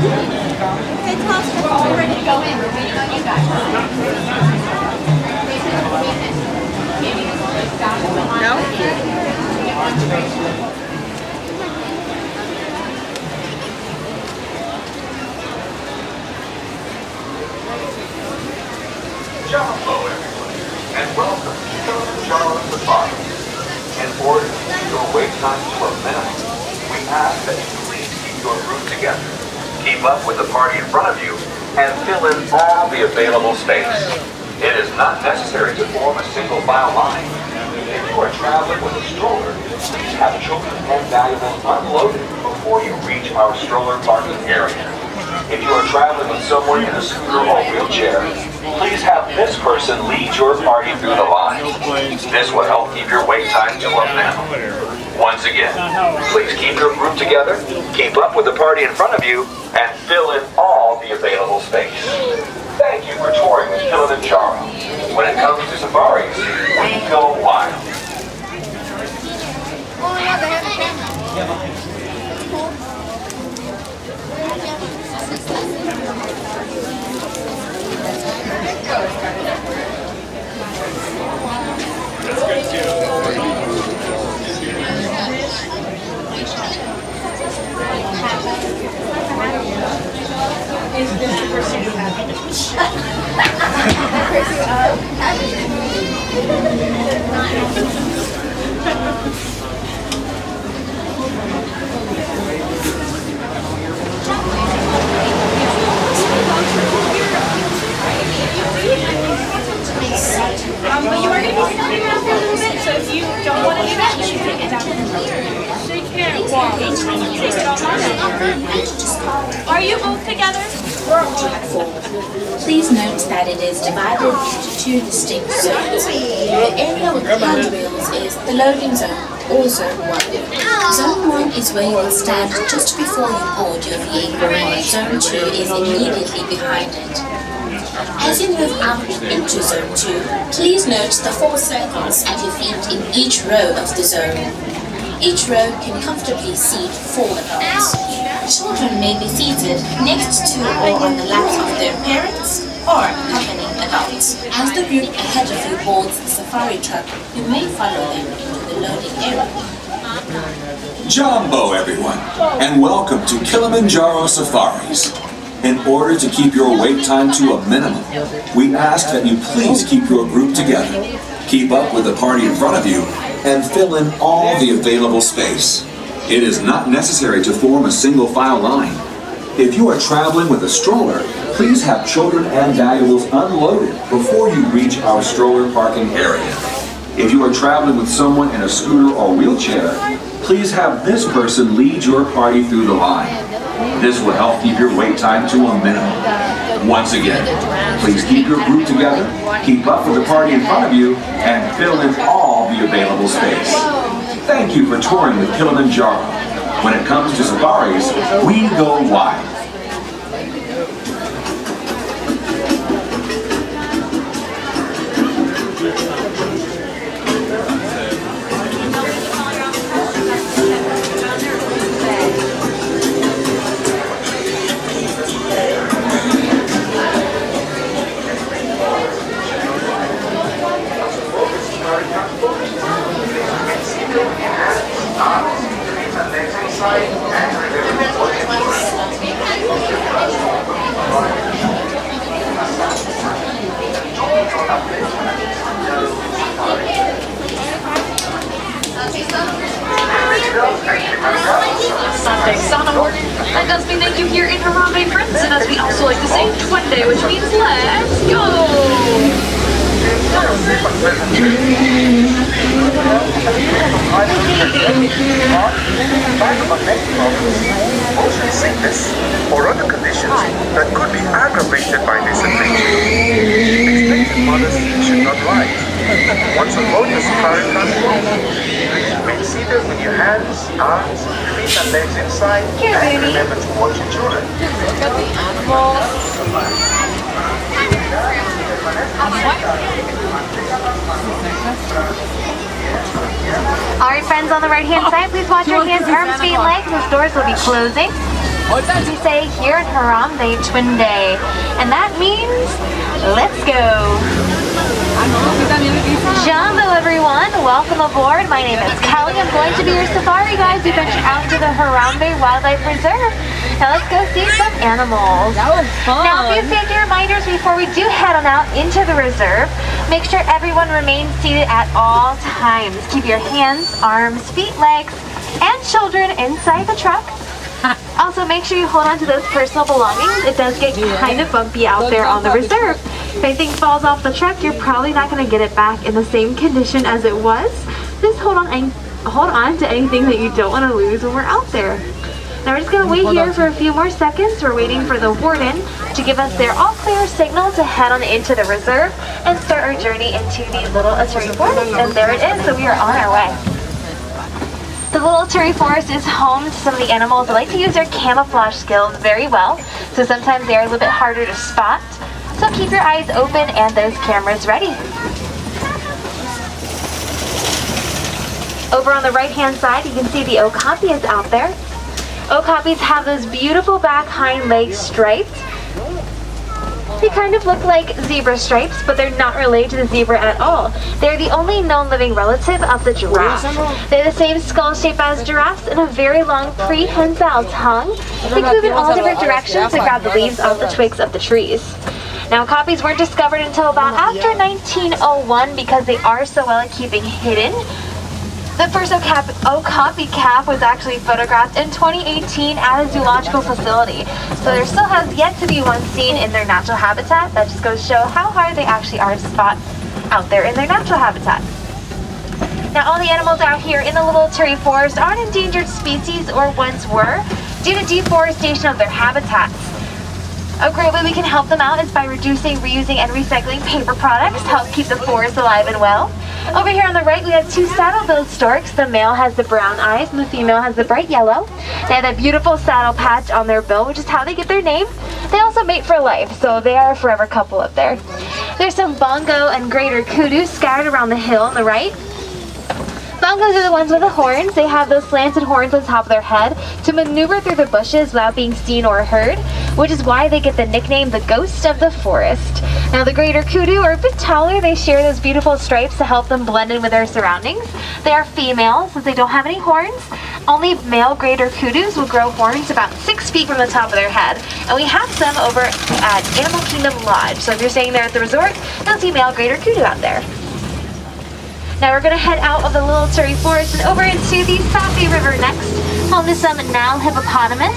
Okay, close. We're ready to go in. We're waiting on you guys. No? Hello everyone, and welcome to Kilimanjaro Safaris. In order to keep your wait time to a minimum, we ask that you please keep your group together, keep up with the party in front of you, and fill in all the available space. It is not necessary to form a single file line. If you are traveling with a stroller, please have children and valuables unloaded before you reach our stroller parking area. If you are traveling with someone in a scooter or wheelchair, please have this person lead your party through the line. This will help keep your wait time to a minimum. Once again, please keep your group together, keep up with the party in front of you, and fill in all the available space. Thank you for touring with Kilimanjaro. When it comes to safaris, we go wild. That's good too. But you are going to be standing around for a little bit, so if you don't want to do that, you should take it down. They can't walk. Take it online. Are you both together? Please note that it is divided into two distinct zones. The area with handrails is the loading zone, or Zone 1. Zone 1 is where you will stand just before you board your vehicle, and Zone 2 is immediately behind it. As you move out into Zone 2, please note the 4 circles at your feet in each row of the zone. Each row can comfortably seat 4 adults. Children may be seated next to or on the laps of their parents or accompanying adults. As the group ahead of you boards the safari truck, you may follow them into the loading area. Jumbo everyone, and welcome to Kilimanjaro Safaris. In order to keep your wait time to a minimum, we ask that you please keep your group together, keep up with the party in front of you, and fill in all the available space. It is not necessary to form a single file line. If you are traveling with a stroller, please have children and valuables unloaded before you reach our stroller parking area. If you are traveling with someone in a scooter or wheelchair, please have this person lead your party through the line. This will help keep your wait time to a minimum. Once again, please keep your group together, keep up with the party in front of you, and fill in all the available space. Thank you for touring with Kilimanjaro. When it comes to safaris, we go wild. That does mean thank you here in Harambe, friends, and as we also like to say, Twende, which means let's go! Motion sickness or other conditions that could be aggravated by this adventure. Expectant mothers should not ride. Once on board the safari transport, please remain seated with your hands, arms, feet and legs inside, and remember to watch your children. Look at the animals. Alright friends, on the right hand side, please watch your hands, arms, feet, legs. Those doors will be closing. We say here in Harambe Twin Day, and that means let's go. Jumbo everyone, welcome aboard. My name is Kelly. I'm going to be your safari guide to venture out to the Harambe Wildlife Reserve. Now let's go see some animals. That was fun. Now a few safety reminders before we do head on out into the reserve. Make sure everyone remains seated at all times. Keep your hands, arms, feet, legs, and children inside the truck. Also, make sure you hold on to those personal belongings. It does get kind of bumpy out there on the reserve. If anything falls off the truck, you're probably not going to get it back in the same condition as it was. Just hold on to anything that you don't want to lose when we're out there. Now we're just going to wait here for a few more seconds. We're waiting for the warden to give us their all clear signal to head on into the reserve and start our journey into the Little Aturi Forest. And there it is, so we are on our way. The Little Aturi Forest is home to some of the animals that like to use their camouflage skills very well, so sometimes they are a little bit harder to spot. So keep your eyes open and those cameras ready. Over on the right-hand side, you can see the okapis out there. Okapis have those beautiful back hind leg stripes. They kind of look like zebra stripes, but they're not related to the zebra at all. They're the only known living relative of the giraffe. They're the same skull shape as giraffes and a very long prehensile tongue. They can move in all different directions to grab the leaves off the twigs of the trees. Now, copies weren't discovered until about after 1901 because they are so well at keeping hidden. The first okapi calf was actually photographed in 2018 at a zoological facility. So there still has yet to be one seen in their natural habitat. That just goes to show how hard they actually are to spot out there in their natural habitat. Now all the animals out here in the Little Aturi Forest aren't endangered species or once were due to deforestation of their habitats. A great way we can help them out is by reducing, reusing, and recycling paper products to help keep the forest alive and well. Over here on the right, we have two saddle-billed storks. The male has the brown eyes and the female has the bright yellow. They have that beautiful saddle patch on their bill, which is how they get their name. They also mate for life, so they are a forever couple up there. There's some bongo and greater kudu scattered around the hill on the right. Bongos are the ones with the horns. They have those slanted horns on top of their head to maneuver through the bushes without being seen or heard, which is why they get the nickname the ghost of the forest. Now the greater kudu are a bit taller. They share those beautiful stripes to help them blend in with their surroundings. They are female since they don't have any horns. Only male greater kudus will grow horns about 6 feet from the top of their head. And we have some over at Animal Kingdom Lodge. So if you're staying there at the resort, you'll see male greater kudu out there. Now we're going to head out of the Little Aturi Forest and over into the Safi River next, home to some Nile hippopotamus.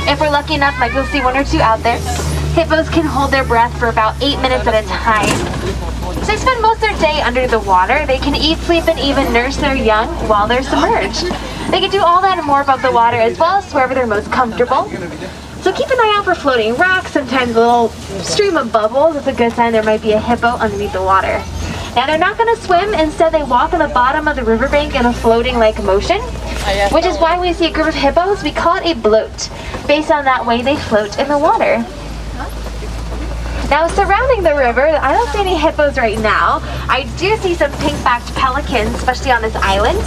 If we're lucky enough, like you'll see one or two out there. Hippos can hold their breath for about 8 minutes at a time. So they spend most of their day under the water. They can eat, sleep, and even nurse their young while they're submerged. They can do all that and more above the water as well, so wherever they're most comfortable. So keep an eye out for floating rocks, sometimes a little stream of bubbles. It's a good sign there might be a hippo underneath the water. Now they're not going to swim, instead they walk on the bottom of the riverbank in a floating-like motion, which is why when we see a group of hippos, we call it a bloat, based on that way they float in the water. Now surrounding the river, I don't see any hippos right now. I do see some pink-backed pelicans, especially on this island.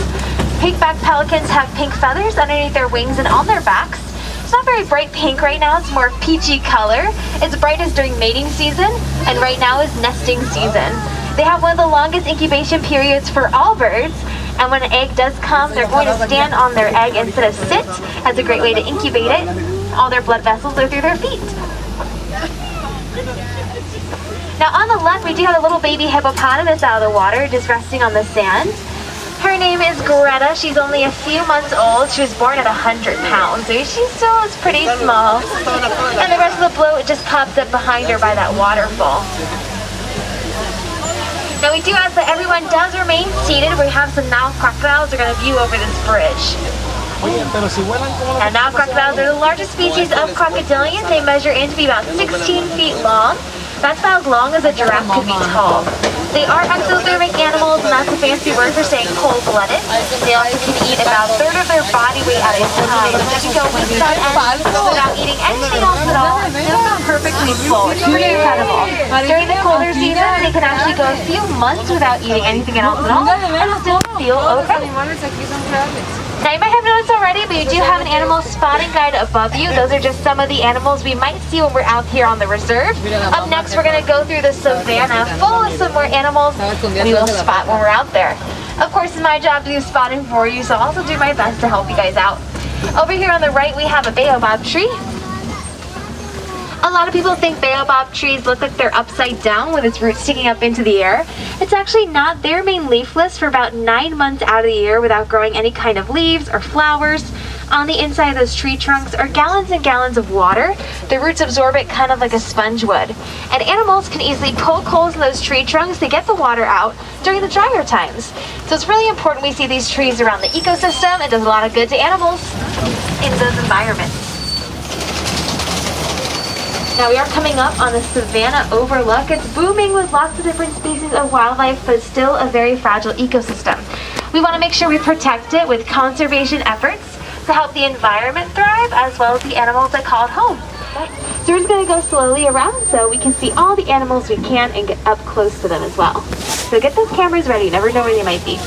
Pink-backed pelicans have pink feathers underneath their wings and on their backs. It's not very bright pink right now, it's more peachy color. It's brightest during mating season, and right now is nesting season. They have one of the longest incubation periods for all birds, and when an egg does come, they're going to stand on their egg instead of sit. That's a great way to incubate it. All their blood vessels are through their feet. Now on the left, we do have a little baby hippopotamus out of the water, just resting on the sand. Her name is Greta. She's only a few months old. She was born at 100 pounds, so she still is pretty small. And the rest of the bloat just pops up behind her by that waterfall. Now we do ask that everyone does remain seated. We have some Nile crocodiles that are going to view over this bridge. And Nile crocodiles are the largest species of crocodilians. They measure in to be about 16 feet long. That's about as long as a giraffe could be tall. They are exothermic animals, and that's a fancy word for saying cold-blooded. They also can eat about a third of their body weight at a time. They can go without eating anything else at all. They'll go perfectly full. It's pretty incredible. During the colder season, they can actually go a few months without eating anything else at all and still feel okay. Now you might have noticed already, but you do have an animal spotting guide above you. Those are just some of the animals we might see when we're out here on the reserve. Up next, we're going to go through the savannah full of some more animals we will spot when we're out there. Of course, it's my job to do spotting for you, so I'll also do my best to help you guys out. Over here on the right, we have a baobab tree. A lot of people think baobab trees look like they're upside down with its roots sticking up into the air. It's actually not. They remain leafless for about 9 months out of the year without growing any kind of leaves or flowers. On the inside of those tree trunks are gallons and gallons of water. The roots absorb it kind of like a sponge would. And animals can easily poke holes in those tree trunks to get the water out during the drier times. So it's really important we see these trees around the ecosystem. It does a lot of good to animals in those environments. Now we are coming up on the Savannah Overlook. It's booming with lots of different species of wildlife, but it's still a very fragile ecosystem. We want to make sure we protect it with conservation efforts to help the environment thrive, as well as the animals that call it home. So we're just going to go slowly around so we can see all the animals we can and get up close to them as well. So get those cameras ready, you never know where they might be.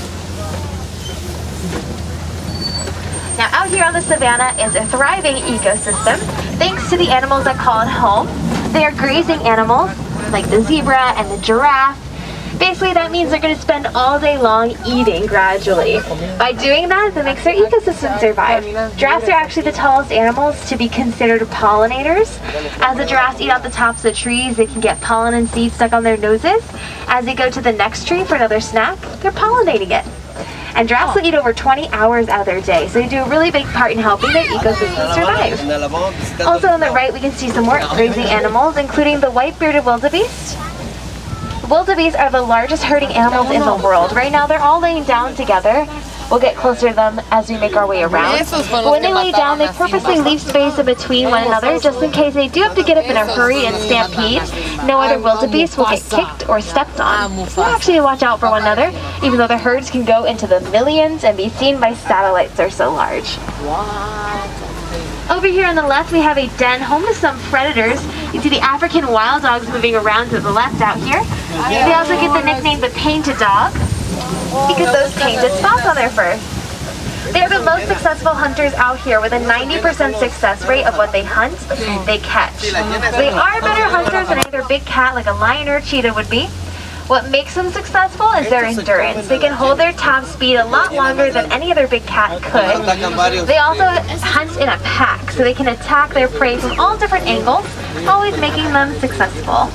Now out here on the savannah is a thriving ecosystem thanks to the animals that call it home. They are grazing animals like the zebra and the giraffe. Basically that means they're going to spend all day long eating gradually. By doing that, that makes their ecosystem survive. Giraffes are actually the tallest animals to be considered pollinators. As the giraffes eat out the tops of the trees, they can get pollen and seeds stuck on their noses. As they go to the next tree for another snack, they're pollinating it. And giraffes will eat over 20 hours out of their day, so they do a really big part in helping their ecosystem survive. Also on the right, we can see some more grazing animals, including the white-bearded wildebeest. Wildebeest are the largest herding animals in the world. Right now, they're all laying down together. We'll get closer to them as we make our way around. But when they lay down, they purposely leave space in between one another just in case they do have to get up in a hurry and stampede. No other wildebeest will get kicked or stepped on. So actually watch out for one another, even though the herds can go into the millions and be seen by satellites. They're so large. Over here on the left, we have a den home to some predators. You see the African wild dogs moving around to the left out here. They also get the nickname the painted dog, because those painted spots on their fur. They are the most successful hunters out here with a 90% success rate of what they hunt, they catch. They are better hunters than either big cat like a lion or a cheetah would be. What makes them successful is their endurance. They can hold their top speed a lot longer than any other big cat could. They also hunt in a pack, so they can attack their prey from all different angles, always making them successful.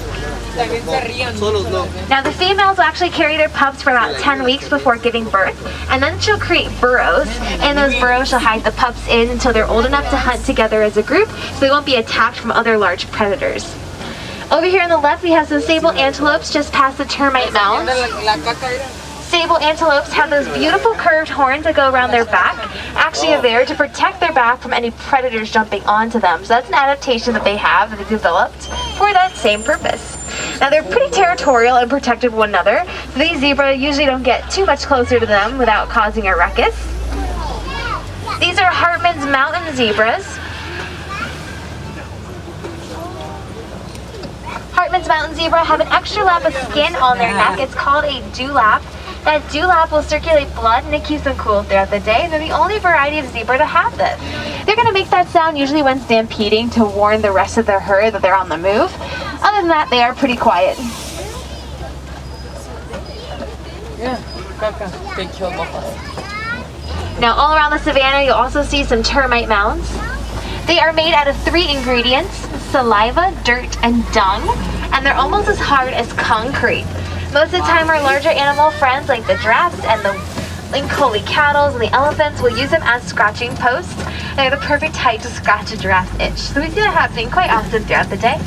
Now the females will actually carry their pups for about 10 weeks before giving birth, and then she'll create burrows, and those burrows she'll hide the pups in until they're old enough to hunt together as a group, so they won't be attacked from other large predators. Over here on the left we have some sable antelopes just past the Termite Mounds. Sable antelopes have those beautiful curved horns that go around their back. Actually are there to protect their back from any predators jumping onto them. So that's an adaptation that they have that they developed for that same purpose. Now they're pretty territorial and protective of one another. So these zebras usually don't get too much closer to them without causing a ruckus. These are Hartman's mountain zebras. Hartman's mountain zebra have an extra lap of skin on their neck. It's called a dewlap. That dewlap will circulate blood and it keeps them cool throughout the day. They're the only variety of zebra to have this. They're going to make that sound usually when stampeding to warn the rest of their herd that they're on the move. Other than that, they are pretty quiet. Now all around the savannah, you'll also see some termite mounds. They are made out of 3 ingredients: saliva, dirt, and dung, and they're almost as hard as concrete. Most of the time our larger animal friends like the giraffes and the Lincoln cattle and the elephants will use them as scratching posts. They're the perfect height to scratch a giraffe's itch. So we see that happening quite often throughout the day.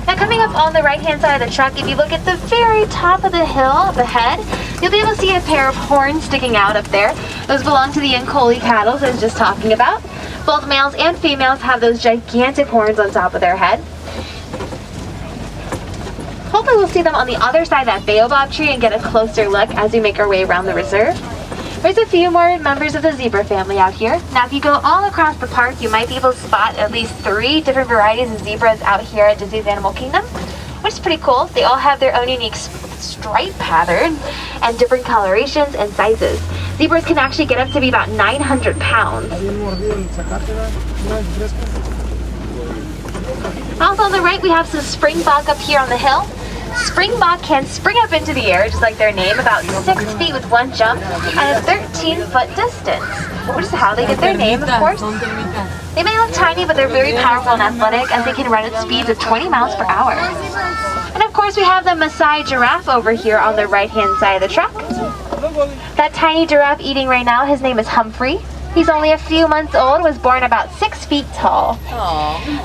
Now coming up on the right hand side of the truck, if you look at the very top of the hill of the head, you'll be able to see a pair of horns sticking out up there. Those belong to the Lincoln cattle I was just talking about. Both males and females have those gigantic horns on top of their head. Hopefully we'll see them on the other side of that baobab tree and get a closer look as we make our way around the reserve. There's a few more members of the zebra family out here. Now if you go all across the park, you might be able to spot at least 3 different varieties of zebras out here at Disney's Animal Kingdom, which is pretty cool. They all have their own unique stripe pattern and different colorations and sizes. Zebras can actually get up to be about 900 pounds. Also on the right, we have some Springbok up here on the hill. Springbok can spring up into the air, just like their name, about 6 feet with one jump and a 13-foot distance, which is how they get their name, of course. They may look tiny, but they're very powerful and athletic, as they can run at speeds of 20 miles per hour. And of course, we have the Maasai Giraffe over here on the right-hand side of the truck. That tiny giraffe eating right now, his name is Humphrey. He's only a few months old, was born about 6 feet tall.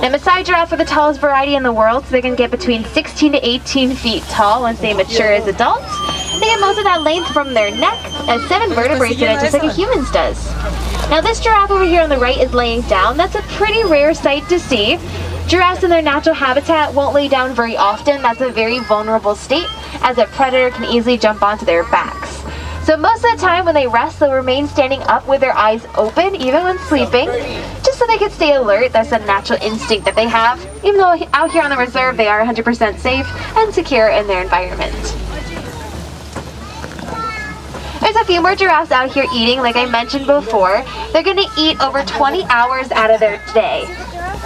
The Maasai Giraffe are the tallest variety in the world, so they can get between 16 to 18 feet tall once they mature as adults. They get most of that length from their neck, as 7 vertebrae in it, just like a human's does. Now this giraffe over here on the right is laying down. That's a pretty rare sight to see. Giraffes in their natural habitat won't lay down very often. That's a very vulnerable state, as a predator can easily jump onto their backs. So most of the time when they rest, they'll remain standing up with their eyes open, even when sleeping, just so they can stay alert. That's a natural instinct that they have, even though out here on the reserve they are 100% safe and secure in their environment. There's a few more giraffes out here eating, like I mentioned before. They're going to eat over 20 hours out of their day.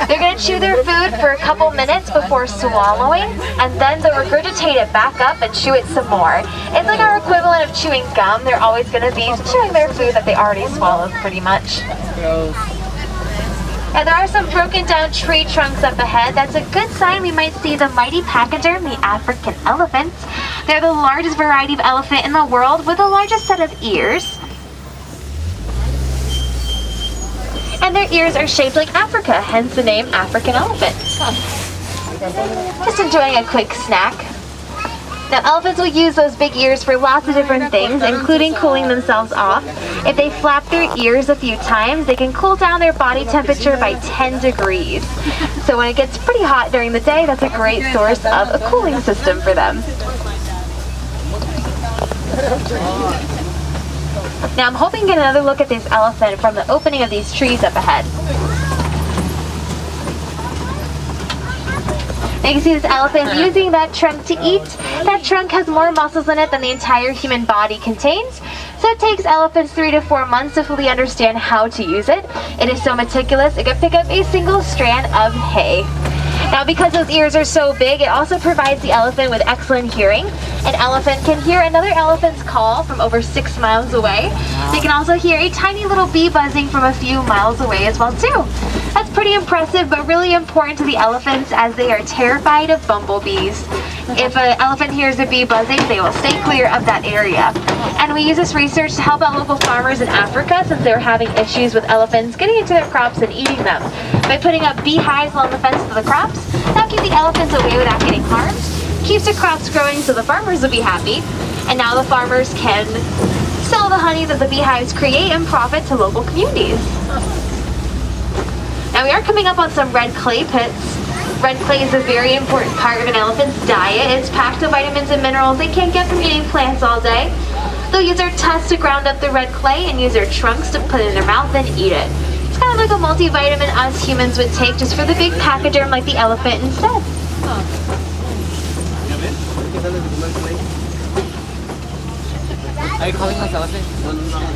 They're going to chew their food for a couple minutes before swallowing, and then they'll regurgitate it back up and chew it some more. It's like our equivalent of chewing gum. They're always going to be chewing their food that they already swallowed pretty much. And there are some broken down tree trunks up ahead. That's a good sign we might see the mighty pachyderm, the African elephant. They're the largest variety of elephant in the world with the largest set of ears. And their ears are shaped like Africa, hence the name African elephant. Just enjoying a quick snack. Now elephants will use those big ears for lots of different things, including cooling themselves off. If they flap their ears a few times, they can cool down their body temperature by 10 degrees. So when it gets pretty hot during the day, that's a great source of a cooling system for them. Now I'm hoping to get another look at this elephant from the opening of these trees up ahead. Now you can see this elephant using that trunk to eat. That trunk has more muscles in it than the entire human body contains. So it takes elephants 3 to 4 months to fully understand how to use it. It is so meticulous, it can pick up a single strand of hay. Now because those ears are so big, it also provides the elephant with excellent hearing. An elephant can hear another elephant's call from over 6 miles away. They can also hear a tiny little bee buzzing from a few miles away as well too. That's pretty impressive, but really important to the elephants as they are terrified of bumblebees. If an elephant hears a bee buzzing, they will stay clear of that area. And we use this research to help out local farmers in Africa since they're having issues with elephants getting into their crops and eating them. By putting up beehives along the fence of the crops, that'll keep the elephants away without getting harmed, keeps the crops growing so the farmers will be happy, and now the farmers can sell the honey that the beehives create and profit to local communities. Now we are coming up on some red clay pits. Red clay is a very important part of an elephant's diet. It's packed with vitamins and minerals they can't get from eating plants all day. They'll use their tusks to ground up the red clay and use their trunks to put it in their mouth and eat it. It's kind of like a multivitamin us humans would take just for the big pachyderm like the elephant instead. Are you calling us elephant?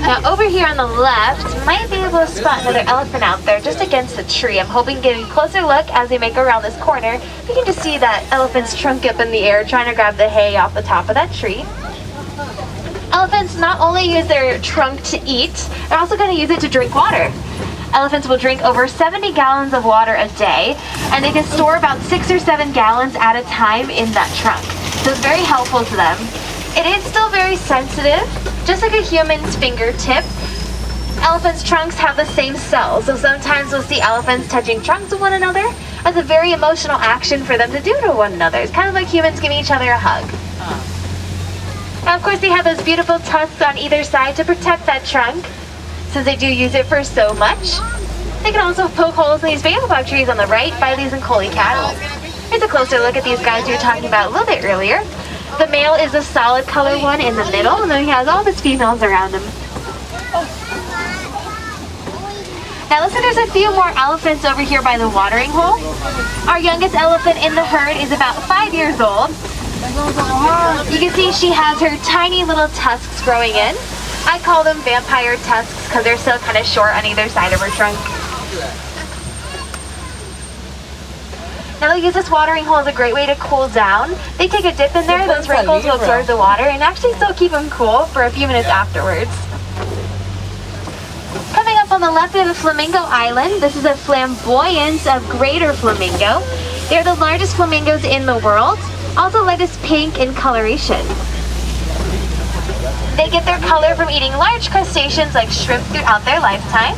Now over here on the left, might be able to spot another elephant out there just against the tree. I'm hoping to get a closer look as we make around this corner. You can just see that elephant's trunk up in the air trying to grab the hay off the top of that tree. Elephants not only use their trunk to eat, they're also going to use it to drink water. Elephants will drink over 70 gallons of water a day, and they can store about 6 or 7 gallons at a time in that trunk. So it's very helpful to them. It is still very sensitive, just like a human's fingertip. Elephants' trunks have the same cells, so sometimes we'll see elephants touching trunks of one another as a very emotional action for them to do to one another. It's kind of like humans giving each other a hug. Now, of course, they have those beautiful tusks on either side to protect that trunk, since they do use it for so much. They can also poke holes in these Baobab trees on the right by these Nkoli cattle. Here's a closer look at these guys we were talking about a little bit earlier. The male is the solid color one in the middle, and then he has all his females around him. Now listen, there's a few more elephants over here by the watering hole. Our youngest elephant in the herd is about 5 years old. You can see she has her tiny little tusks growing in. I call them vampire tusks because they're still kind of short on either side of her trunk. Now they'll use this watering hole as a great way to cool down. They take a dip in there, those wrinkles will absorb the water and actually still keep them cool for a few minutes afterwards. Coming up on the left, we have a flamingo island. This is a flamboyance of greater flamingo. They're the largest flamingos in the world, also lightest pink in coloration. They get their color from eating large crustaceans like shrimp throughout their lifetime.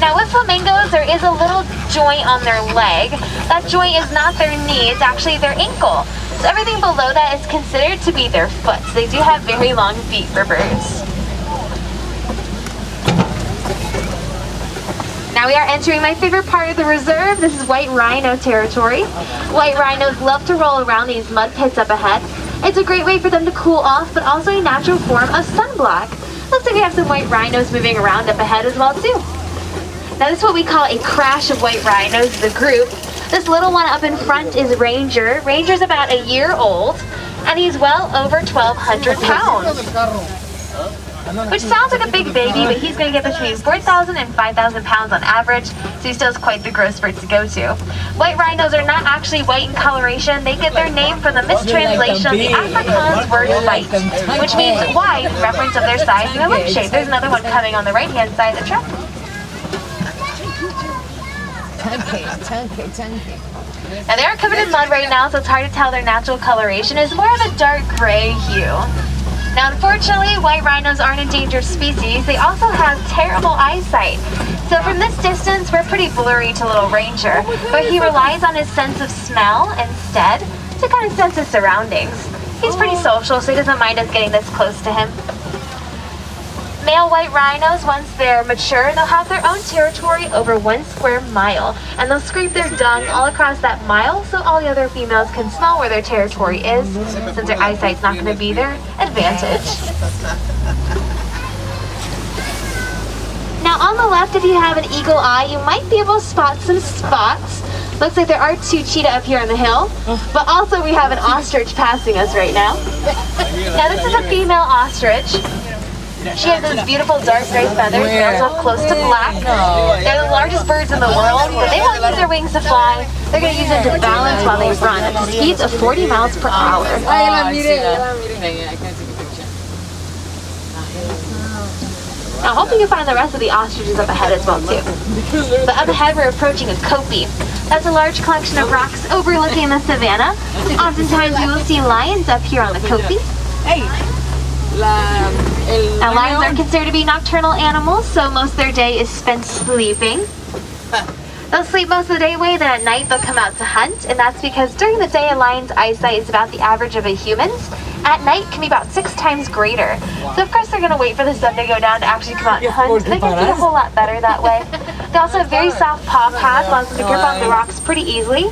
Now with flamingos, there is a little joint on their leg. That joint is not their knee, it's actually their ankle. So everything below that is considered to be their foot. So they do have very long feet for birds. Now we are entering my favorite part of the reserve. This is white rhino territory. White rhinos love to roll around these mud pits up ahead. It's a great way for them to cool off, but also a natural form of sunblock. Looks like we have some white rhinos moving around up ahead as well too. Now this is what we call a crash of white rhinos, the group. This little one up in front is Ranger. Ranger's about a year old, and he's well over 1,200 pounds. Which sounds like a big baby, but he's going to get between 4,000 and 5,000 pounds on average, so he still has quite the growth spurt to go to. White rhinos are not actually white in coloration. They get their name from the mistranslation of the Afrikaans word white, which means wide in reference of their size and their limb shape. There's another one coming on the right-hand side of the truck. Now they are covered in mud right now, so it's hard to tell their natural coloration. It's more of a dark gray hue. Now unfortunately, white rhinos aren't an endangered species. They also have terrible eyesight. So from this distance, we're pretty blurry to little Ranger, but he relies on his sense of smell instead to kind of sense his surroundings. He's pretty social, so he doesn't mind us getting this close to him. Male white rhinos, once they're mature, they'll have their own territory over 1 square mile, and they'll scrape their dung all across that mile so all the other females can smell where their territory is, since their eyesight's not going to be their advantage. Now on the left, if you have an eagle eye, you might be able to spot some spots. Looks like there are 2 cheetah up here on the hill, but also we have an ostrich passing us right now. Now this is a female ostrich. She has those beautiful dark gray feathers, they're also close to black. They're the largest birds in the world, but they won't use their wings to fly. They're going to use them to balance while they run at speeds of 40 miles per hour. Now hoping you find the rest of the ostriches up ahead as well too. But up ahead we're approaching a kopie. That's a large collection of rocks overlooking the savannah. Oftentimes you will see lions up here on the kopie. Now lions are considered to be nocturnal animals, so most of their day is spent sleeping. They'll sleep most of the day away, then at night they'll come out to hunt, and that's because during the day a lion's eyesight is about the average of a human's. At night can be about 6 times greater. So of course they're going to wait for the sun to go down to actually come out and hunt. They can see a whole lot better that way. They also have very soft paw pads, allows them to grip onto the rocks pretty easily.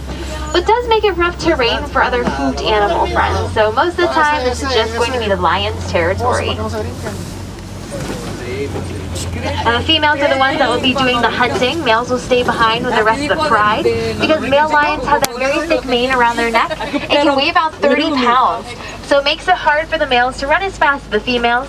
But does make it rough terrain for other hoofed animal friends. So most of the time this is just going to be the lion's territory. And the females are the ones that will be doing the hunting. Males will stay behind with the rest of the pride. Because male lions have that very thick mane around their neck. It can weigh about 30 pounds. So it makes it hard for the males to run as fast as the females.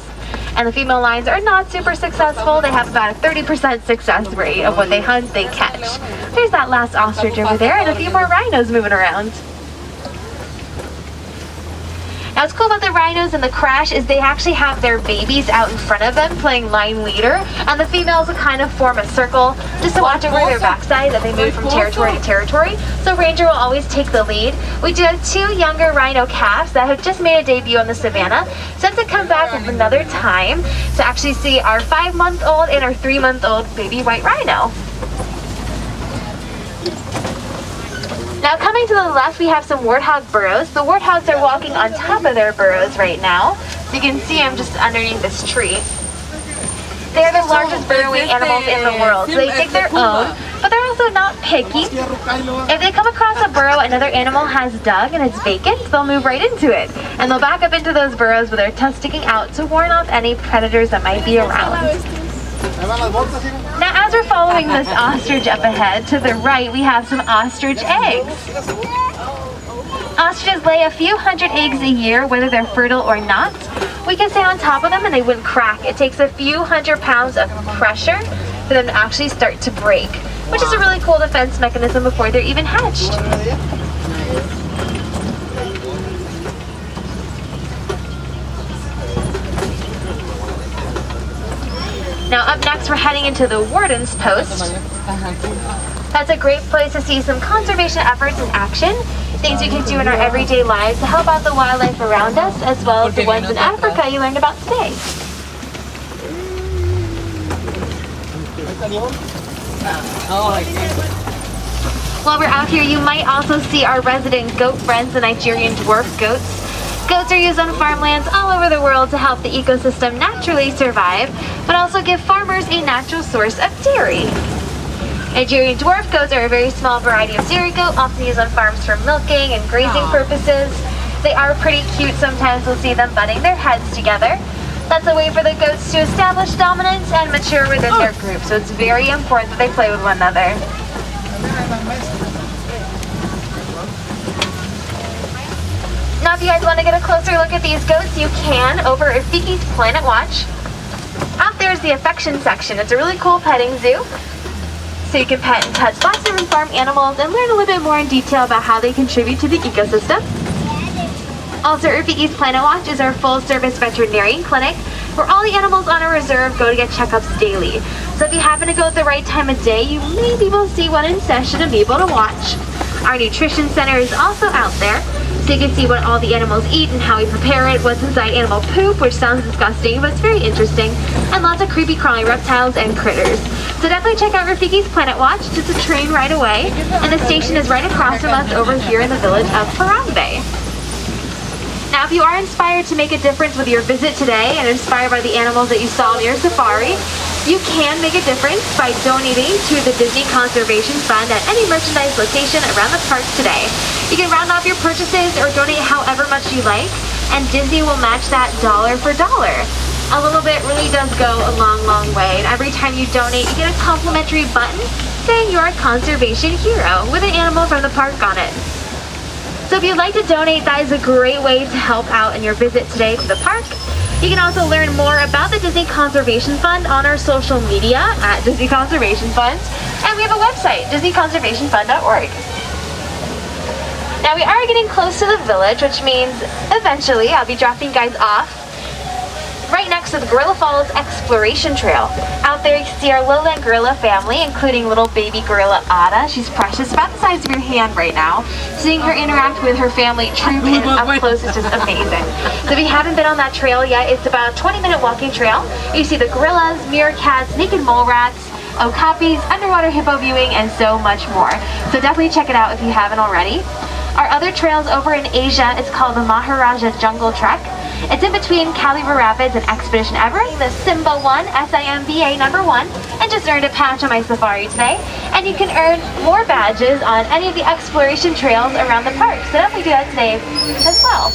And the female lions are not super successful. They have about a 30% success rate of what they hunt, they catch. There's that last ostrich over there and a few more rhinos moving around. Now what's cool about the rhinos and the crash is they actually have their babies out in front of them playing line leader, and the females will kind of form a circle just to watch over their backside as they move from territory to territory. So Ranger will always take the lead. We do have 2 younger Rhino calves that have just made a debut on the savannah. So to come back with another time to actually see our 5-month-old and our 3-month-old baby white rhino. Now coming to the left, we have some Warthog burrows. The warthogs are walking on top of their burrows right now. So you can see them just underneath this tree. They are the largest burrowing animals in the world. So they dig their own, but they're also not picky. If they come across a burrow another animal has dug and it's vacant, they'll move right into it. And they'll back up into those burrows with their tusks sticking out to warn off any predators that might be around. Now as we're following this ostrich up ahead, to the right we have some ostrich eggs. Ostriches lay a few hundred eggs a year, whether they're fertile or not. We can stay on top of them and they wouldn't crack. It takes a few hundred pounds of pressure for them to actually start to break, which is a really cool defense mechanism before they're even hatched. Now up next, we're heading into the Warden's Post. That's a great place to see some conservation efforts in action, things we can do in our everyday lives to help out the wildlife around us, as well as the ones in Africa you learned about today. While we're out here, you might also see our resident goat friends, the Nigerian dwarf goats. Goats are used on farmlands all over the world to help the ecosystem naturally survive, but also give farmers a natural source of dairy. Nigerian dwarf goats are a very small variety of dairy goat, often used on farms for milking and grazing purposes. They are pretty cute. Sometimes we'll see them butting their heads together. That's a way for the goats to establish dominance and mature within their group, so it's very important that they play with one another. Now if you guys want to get a closer look at these goats, you can over at Rafiki's Planet Watch. Out there is the affection section. It's a really cool petting zoo. So you can pet and touch lots of different farm animals and learn a little bit more in detail about how they contribute to the ecosystem. Also, Rafiki's Planet Watch is our full-service veterinarian clinic where all the animals on our reserve go to get checkups daily. So if you happen to go at the right time of day, you may be able to see one in session and be able to watch. Our nutrition center is also out there, so you can see what all the animals eat and how we prepare it, what's inside animal poop, which sounds disgusting, but it's very interesting, and lots of creepy crawling reptiles and critters. So definitely check out Rafiki's Planet Watch. It's a train right away, and the station is right across from us over here in the village of Harambe. Now, if you are inspired to make a difference with your visit today and inspired by the animals that you saw on your safari, you can make a difference by donating to the Disney Conservation Fund at any merchandise location around the park today. You can round off your purchases or donate however much you like, and Disney will match that dollar for dollar. A little bit really does go a long, long way, and every time you donate, you get a complimentary button saying you're a conservation hero with an animal from the park on it. So if you'd like to donate, that is a great way to help out in your visit today to the park. You can also learn more about the Disney Conservation Fund on our social media at Disney Conservation Fund. And we have a website, disneyconservationfund.org. Now we are getting close to the village, which means eventually I'll be dropping you guys off right next to the Gorilla Falls Exploration Trail. Out there you can see our lowland gorilla family, including little baby gorilla Ada. She's precious, about the size of your hand right now. Seeing her interact with her family troop and up close is just amazing. So if you haven't been on that trail yet, it's about a 20-minute walking trail. You see the gorillas, meerkats, naked mole rats, okapis, underwater hippo viewing, and so much more. So definitely check it out if you haven't already. Our other trails over in Asia, it's called the Maharaja Jungle Trek. It's in between Calibre Rapids and Expedition Everest, the Simba 1, SIMBA #1, and just earned a patch on my safari today. And you can earn more badges on any of the exploration trails around the park. So definitely do that today as well.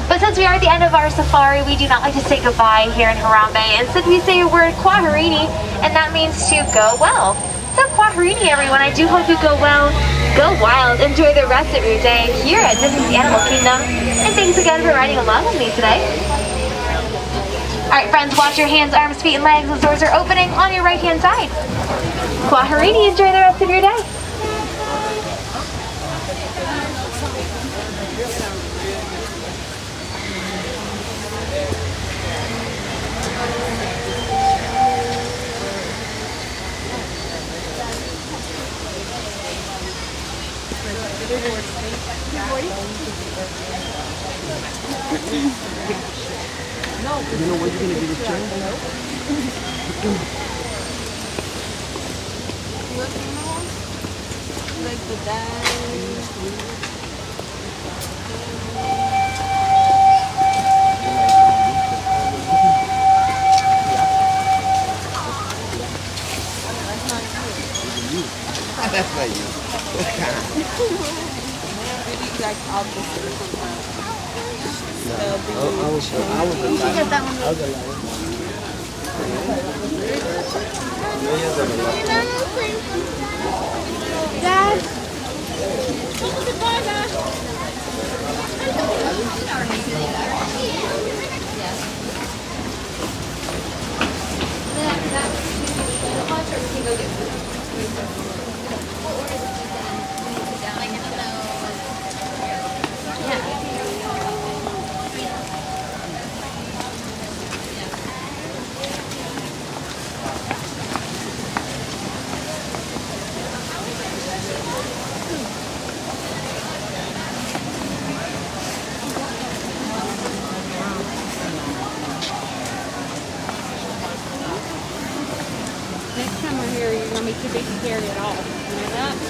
But since we are at the end of our safari, we do not like to say goodbye here in Harambe. Instead, we say a word, Kwaherini, and that means to go well. So Kwaherini, everyone. I do hope you go well, go wild, enjoy the rest of your day here at Disney's Animal Kingdom. And thanks again for riding along with me today. Alright friends, watch your hands, arms, feet, and legs. Those doors are opening on your right-hand side. Kwaherini, enjoy the rest of your day. You know what you're gonna do with Joe? Like the dad. That's not you. Maybe like opposite. I was Dad. Open it up.